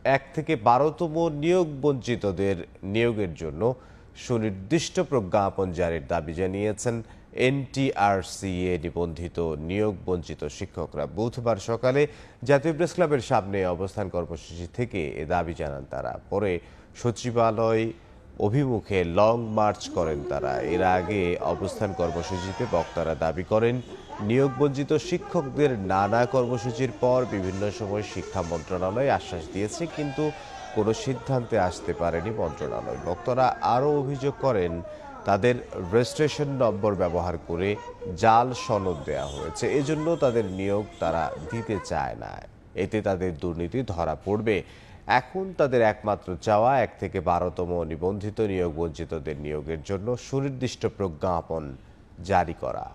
1 থেকে 12তম নিয়োগ বঞ্চিতদের নিয়োগের জন্য সুনির্দিষ্ট প্রজ্ঞাপন জারির দাবি জানিয়েছেন এনটিআরসিএ নিবন্ধিত নিয়োগ বঞ্চিত শিক্ষকরা। বুধবার সকালে জাতীয় প্রেস ক্লাবের সামনে অবস্থান কর্মসূচি থেকে এ দাবি জানান তারা। পরে সচিবালয় অভিমুখে লং মার্চ করেন তারা। এর আগে অবস্থান কর্মসূচিতে বক্তারা দাবি করেন, নিয়োগ বঞ্চিত শিক্ষকদের নানা কর্মসূচির পর বিভিন্ন সময় শিক্ষা মন্ত্রণালয় আশ্বাস দিয়েছে, কিন্তু কোনো সিদ্ধান্তে আসতে পারেনি মন্ত্রণালয়। বক্তারা আরও অভিযোগ করেন, তাদের রেজিস্ট্রেশন নম্বর ব্যবহার করে জাল সনদ দেওয়া হয়েছে, এজন্য তাদের নিয়োগ তারা দিতে চায় না। এতে তাদের দুর্নীতি ধরা পড়বে। এখন তাদের একমাত্র চাওয়া 1 থেকে 12তম নিবন্ধিত নিয়োগ বঞ্চিতদের নিয়োগের জন্য সুনির্দিষ্ট প্রজ্ঞাপন জারি করা।